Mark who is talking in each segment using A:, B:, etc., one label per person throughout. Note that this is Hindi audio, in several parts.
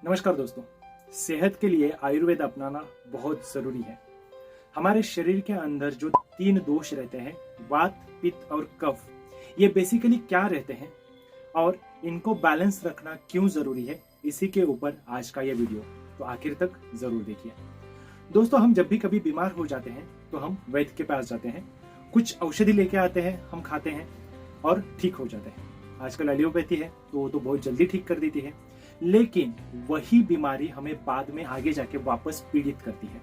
A: नमस्कार दोस्तों, सेहत के लिए आयुर्वेद अपनाना बहुत जरूरी है। हमारे शरीर के अंदर जो 3 दोष रहते हैं, वात, पित्त और कफ, ये बेसिकली क्या रहते हैं और इनको बैलेंस रखना क्यों जरूरी है, इसी के ऊपर आज का ये वीडियो, तो आखिर तक जरूर देखिए। दोस्तों, हम जब भी कभी बीमार हो जाते हैं तो हम वैद्य के पास जाते हैं, कुछ औषधि लेके आते हैं, हम खाते हैं और ठीक हो जाते हैं। आजकल एलोपैथी है तो वो तो बहुत जल्दी ठीक कर देती है, लेकिन वही बीमारी हमें बाद में आगे जाके वापस पीड़ित करती है।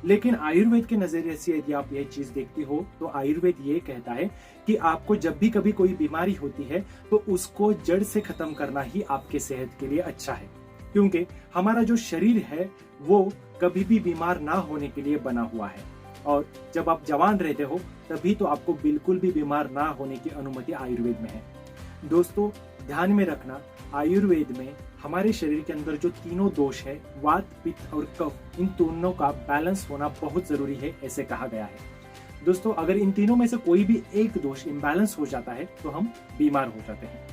A: लेकिन आयुर्वेद के नजरिए से यदि आप यह चीज देखती हो तो आयुर्वेद ये कहता है कि आपको जब भी कभी कोई बीमारी होती है तो उसको जड़ से खत्म करना ही आपके सेहत के लिए अच्छा है, क्योंकि हमारा जो शरीर है वो कभी भी बीमार ना होने के लिए बना हुआ है। और जब आप जवान रहते हो तभी तो आपको बिल्कुल भी बीमार ना होने की अनुमति आयुर्वेद में है। दोस्तों, ध्यान में रखना, आयुर्वेद में हमारे शरीर के अंदर जो तीनों दोष है, वात, पित्त और कफ, इन दोनों का बैलेंस होना बहुत जरूरी है, ऐसे कहा गया है। दोस्तों, अगर इन तीनों में से कोई भी एक दोष इम्बैलेंस हो जाता है तो हम बीमार हो जाते हैं।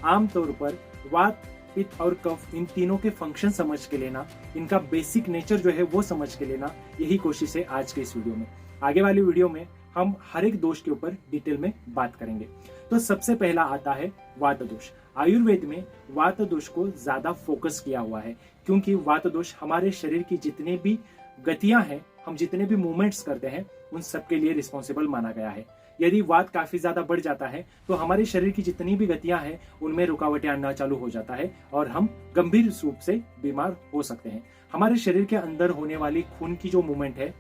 A: आमतौर पर वात, पित्त और कफ, इन तीनों के फंक्शन समझ के लेना, इनका बेसिक नेचर जो है वो समझ के लेना, यही कोशिश है आज के इस वीडियो में। आगे वाली वीडियो में हम हर एक दोष के ऊपर डिटेल में बात करेंगे। तो सबसे पहला आता है वात दोष। आयुर्वेद में वात दोष को ज्यादा फोकस किया हुआ है, क्योंकि वात दोष हमारे शरीर की जितने भी गतियां हैं, हम जितने भी मूवमेंट्स करते हैं, उन सब के लिए रिस्पॉन्सिबल माना गया है। यदि वात काफी ज्यादा बढ़ जाता है तो हमारे शरीर की जितनी भी गतियां हैं उनमें रुकावटें आना चालू हो जाता है और हम गंभीर रूप से बीमार हो सकते हैं। हमारे शरीर के अंदर होने वाली खून की जो मूवमेंट है,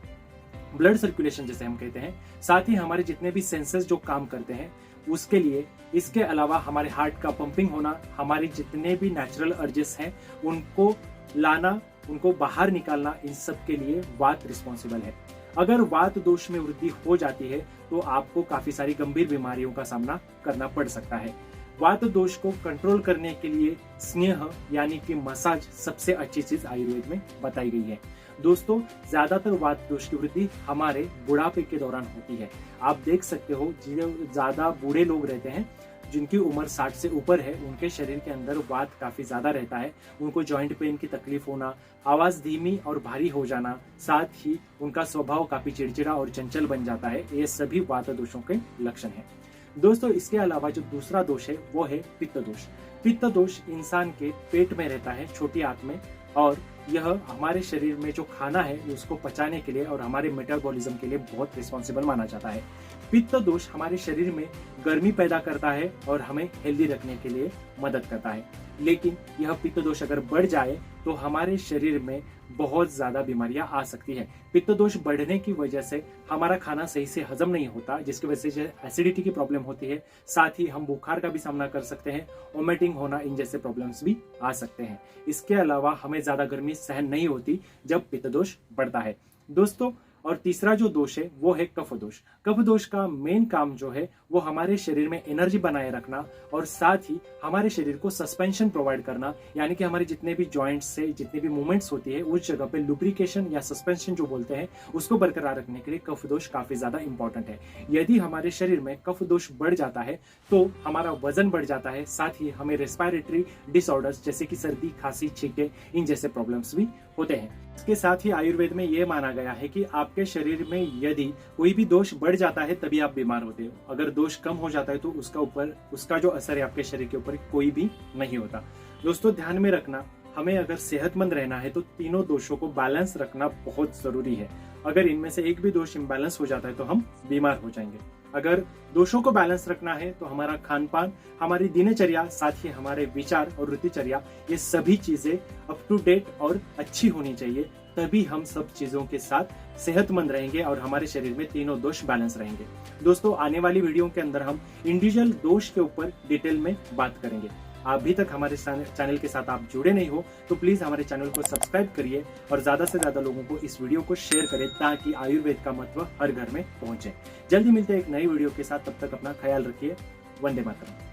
A: ब्लड सर्कुलेशन जिसे हम कहते हैं, साथ ही हमारे जितने भी सेंसर्स जो काम करते हैं उसके लिए, इसके अलावा हमारे हार्ट का पंपिंग होना, हमारे जितने भी नेचुरल अर्जेस हैं उनको लाना, उनको बाहर निकालना, इन सब के लिए वात रिस्पॉन्सिबल है। अगर वात दोष में वृद्धि हो जाती है तो आपको काफी सारी गंभीर बीमारियों का सामना करना पड़ सकता है। वात दोष को कंट्रोल करने के लिए स्नेह यानी कि मसाज सबसे अच्छी चीज आयुर्वेद में बताई गई है। दोस्तों, ज्यादातर वात दोष की वृद्धि हमारे बुढ़ापे के दौरान होती है। आप देख सकते हो, जो ज्यादा बूढ़े लोग रहते हैं, जिनकी उम्र 60 से ऊपर है, उनके शरीर के अंदर वात काफी ज्यादा रहता है। उनको जॉइंट पेन की तकलीफ होना, आवाज धीमी और भारी हो जाना, साथ ही उनका स्वभाव काफी चिड़चिड़ा और चंचल बन जाता है। ये सभी वात दोषों के लक्षण हैं। दोस्तों, इसके अलावा जो दूसरा दोष है वो है पित्त दोष। पित्त दोष इंसान के पेट में रहता है, छोटी आंत में, और यह हमारे शरीर में जो खाना है उसको पचाने के लिए और हमारे मेटाबॉलिज्म के लिए बहुत रिस्पॉन्सिबल माना जाता है। पित्त दोष हमारे शरीर में गर्मी पैदा करता है और हमें हेल्दी रखने के लिए मदद करता है। लेकिन यह पित्त दोष अगर बढ़ जाए तो हमारे शरीर में बहुत ज्यादा बीमारियां आ सकती है। पित्त दोष बढ़ने की वजह से हमारा खाना सही से हजम नहीं होता, जिसकी वजह से एसिडिटी की प्रॉब्लम होती है। साथ ही हम बुखार का भी सामना कर सकते हैं, वोमिटिंग होना, इन जैसे प्रॉब्लम्स भी आ सकते हैं। इसके अलावा हमें ज्यादा गर्मी सहन नहीं होती जब पित्त दोष बढ़ता है। दोस्तों, और तीसरा जो दोष है वो है कफ दोष। कफ दोष का मेन काम जो है वो हमारे शरीर में एनर्जी बनाए रखना और साथ ही हमारे शरीर को सस्पेंशन प्रोवाइड करना, यानी कि हमारे जितने भी जॉइंट्स से जितने भी मूवमेंट्स होती है उस जगह पे लुब्रिकेशन या सस्पेंशन जो बोलते हैं उसको बरकरार रखने के लिए कफ दोष काफी ज्यादा इंपॉर्टेंट है। यदि हमारे शरीर में कफ दोष बढ़ जाता है तो हमारा वजन बढ़ जाता है, साथ ही हमें रेस्पिरेटरी डिसऑर्डर्स जैसे कि सर्दी, खांसी, छींके, इन जैसे प्रॉब्लम्स भी होते हैं। इसके साथ ही आयुर्वेद में यह माना गया है कि आपके शरीर में यदि कोई भी दोष बढ़ जाता है तभी आप बीमार होते हो। अगर दोष कम हो जाता है तो उसका जो असर है आपके शरीर के ऊपर कोई भी नहीं होता। दोस्तों, ध्यान में रखना, हमें अगर सेहतमंद रहना है तो तीनों दोषों को बैलेंस रखना बहुत जरूरी है। अगर इनमें से एक भी दोष इम्बैलेंस हो जाता है तो हम बीमार हो जाएंगे। अगर दोषों को बैलेंस रखना है तो हमारा खान पान, हमारी दिनचर्या, साथ ही हमारे विचार और रुचिचर्या, ये सभी चीजें अप टू डेट और अच्छी होनी चाहिए। तभी हम सब चीजों के साथ सेहतमंद रहेंगे और हमारे शरीर में तीनों दोष बैलेंस रहेंगे। दोस्तों, आने वाली वीडियो के अंदर हम इंडिविजुअल दोष के ऊपर डिटेल में बात करेंगे। अभी तक हमारे चैनल के साथ आप जुड़े नहीं हो तो प्लीज हमारे चैनल को सब्सक्राइब करिए और ज्यादा से ज्यादा लोगों को इस वीडियो को शेयर करें ताकि आयुर्वेद का महत्व हर घर में पहुंचे। जल्दी मिलते हैं एक नई वीडियो के साथ, तब तक अपना ख्याल रखिए। वंदे मातरम।